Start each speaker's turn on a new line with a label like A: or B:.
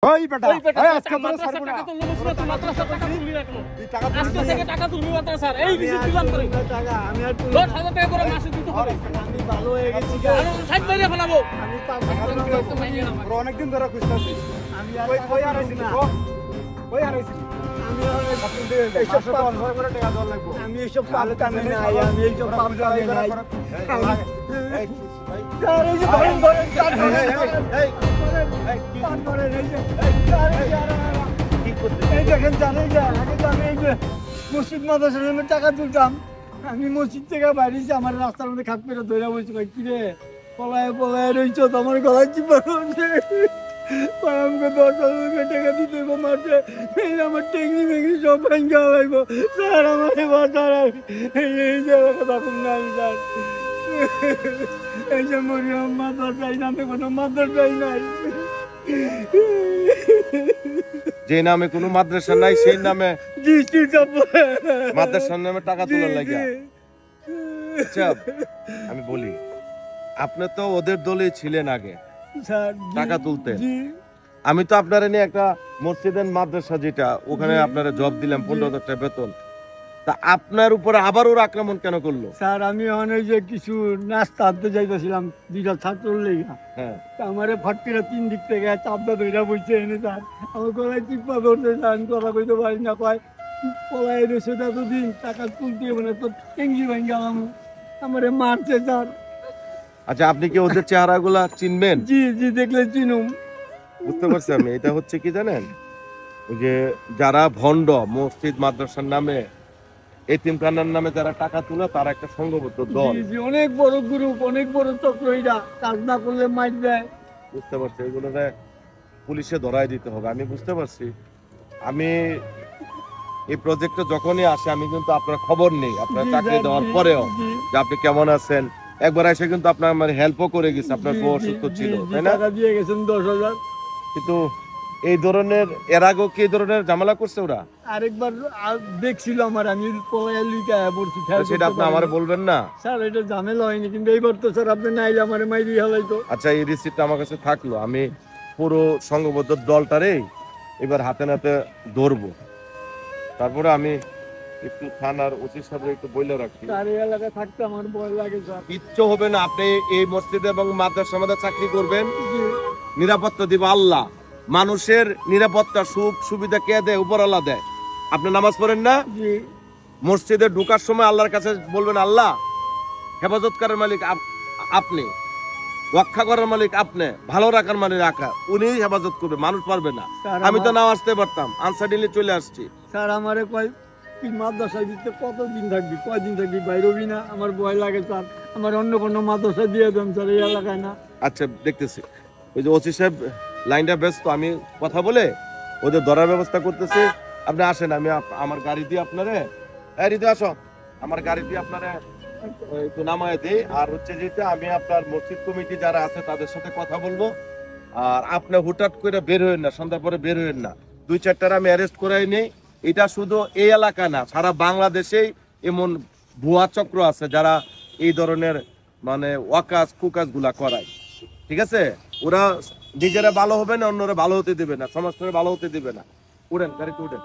A: ওই বেটা
B: আজকে মাদ্রাসার টাকা তো লুস না, মাদ্রাসার টাকা তুলবি না কেন? আজকে থেকে টাকা তুলবি মাদ্রাসার, এই ভিজিট দিলাম তোরে
A: টাকা আমি আর
B: 10,000 টাকা করে মাসে দিতে হবে।
A: আমি ভালো হয়ে গেছি
B: সাইড বাইরে ফেলাবো।
A: আমি অনেকদিন ধরে খুঁজতেছি। আমি কই হারাইছি না, কই হারাইছি আমি এইসব করে টাকা দেওয়া লাগবো। আমি এইসব পাপ কামে নাই, আমি এইসব পাপ কামে নাই। মসজিদ মাদ্রাসার জন্য টাকা তুলতাম, আমি মসজিদ থেকে বাইরেছি, আমার রাস্তার মধ্যে খাপ করে ধরে বসে কিরে পলায় পলায় রয়েছ, তোমার গলায় চিপা রয়েছে, আমাকে 10,000 টাকা দিতে মারছে, আমার টেঙ্গি মেঙ্গি সব ভাঙ্গা লাগবো স্যার, আমার বাজার এই জায়গাটা তখন নাই স্যার, এই যে মরিয়াম মাদ্রাসায় নামে কোনো মাদ্রাসাই নাই,
C: যে নামে কোনো মাদ্রাসা নাই সেই নামে মাদ্রাসার নামে টাকা তোলার লাগে। আচ্ছা আমি বলি, আপনি তো ওদের দলেই ছিলেন আগে, টাকা তুলতে। আমি তো আপনারা নিয়ে একটা মসজিদের মাদ্রাসা যেটা ওখানে আপনারা জব দিলাম 15,000 টাকা বেতন, তা আপনার উপরে আবার ওরা আক্রমণ কেন করলো?
A: স্যার আমি অনেক যে কিছু নাস্তা আনতে যাইতেছিলাম দুইটা ছাত্র লেগা, আমারে ফটকিরা 3 দিক থেকে চাপটা ধরে বসে এনে স্যার আমার গলায় টিপা ধরতে, স্যার আমি কথা কইতে পারি না, কয় পলায় রয়েছে এতদিন টাকা তুলতে মানে তো টেঙ্গি ভাঙ্গা আমারে মারছে স্যার।
C: আচ্ছা আপনি কি ওদের চেহারাগুলা চিনবেন?
A: জি জি দেখলে চিনুম।
C: বুঝতে পারছি আমি। এটা হচ্ছে কি জানেন, ওই যে যারা ভণ্ড মসজিদ মাদ্রাসার নামে এতিমখানার নামে যারা টাকা তুলে তারা একটা সংঘবদ্ধ দল।
A: অনেক বড় গ্রুপ, অনেক বড় চক্র, এটা কাজ না করলে মার দেয়।
C: বুঝতে পারছি, এগুলোরে পুলিশে ধরায় দিতে হবে। আমি বুঝতে পারছি। আমি এই প্রজেক্টে যখনই আসে আমি কিন্তু আপনার খবর নেই, আপনার চাকরি দেওয়ার পরেও যে আপনি কেমন আছেন। একবার এসে কিন্তু আপনার আমার হেল্পও করে গেছে, আপনার বউ অসুস্থ ছিল তাই না?
A: টাকা দিয়ে গেছেন 10,000।
C: কিন্তু এই ধরনের এর আগেও কি এই ধরনের ঝামেলা করছে ওরা?
A: আরেকবার দেখছিল আমার, আমি পলায় লুকায়া পড়ছি,
C: সেটা আপনি আমারে বলবেন না
A: স্যার, এটা ঝামেলা হয়নি, কিন্তু এইবার তো স্যার আপনি নাইলে আমারে মাইরি হালাইতো।
C: আচ্ছা এই রিসিপ্টটা আমার কাছে থাকলো, আমি পুরো সংঘবদ্ধ দলটারে এবার হাতে নাতে ধরবো, তারপরে আমি একটু থানার ওসি সাহেব একটু বলে রাখি।
A: স্যার এই এলাকায় থাকতে আমার ভয় লাগে স্যার।
C: কিচ্ছু হবে না, আপনি এই মসজিদ এবং মাদ্রাসার মধ্যে চাকরি করবেন, নিরাপত্তা দিব আল্লাহ। মানুষের নিরাপত্তা সুখ সুবিধা কে দেয়? উপরওয়ালা দেয়। আপনি নামাজ পড়েন না? মসজিদে ঢোকার সময় আল্লাহর কাছে বলবেন আল্লাহ হেফাজত করার মালিক আপনি, রক্ষা করার মালিক আপনি, ভালো রাখার মালিক রাখা, উনি হেফাজত করবে, মানুষ পারবে না। আমি তো নাও আসতে পারতাম, আনসারলি চলে আসছি।
A: স্যার আমারে কয় তুই মাদ্রাসায় দিতে কতদিন থাকবি, কয়দিন থাকবি, বাইরবি না, আমার ভয় লাগে স্যার, আমার অন্য কোনো মাদ্রাসা দিয়ে দেন স্যার, এই এলাকায় না।
C: আচ্ছা দেখতেছি, ওই যে ওসি সাহেব লাইনটা ব্যস্ত, আমি কথা বলে ওদের ধরার ব্যবস্থা করতেছি। আপনি আসেন, আমি আমার গাড়ি দিয়ে আপনারে আসো, আমার গাড়ি দিয়ে আপনারে একটু নামায় দিই। আর হচ্ছে যেটা আমি আপনার মসজিদ কমিটি যারা আছে তাদের সাথে কথা বলবো। আর আপনি হুটহাট করে বের হইেন না, সন্ধ্যার পরে বের হইেন না। 2-4টার আমি অ্যারেস্ট করাই নেই। এটা শুধু এই এলাকা না, সারা বাংলাদেশেই এমন ভুয়া চক্র আছে যারা এই ধরনের মানে ওয়াকাজ কুকাজ গুলা করায়। ঠিক আছে, ওরা নিজেরা ভালো হবে না, অন্যরা ভালো হতে দেবে না, সমাজটা ভালো হতে দেবে না। উঠেন, গাড়িতে উঠেন।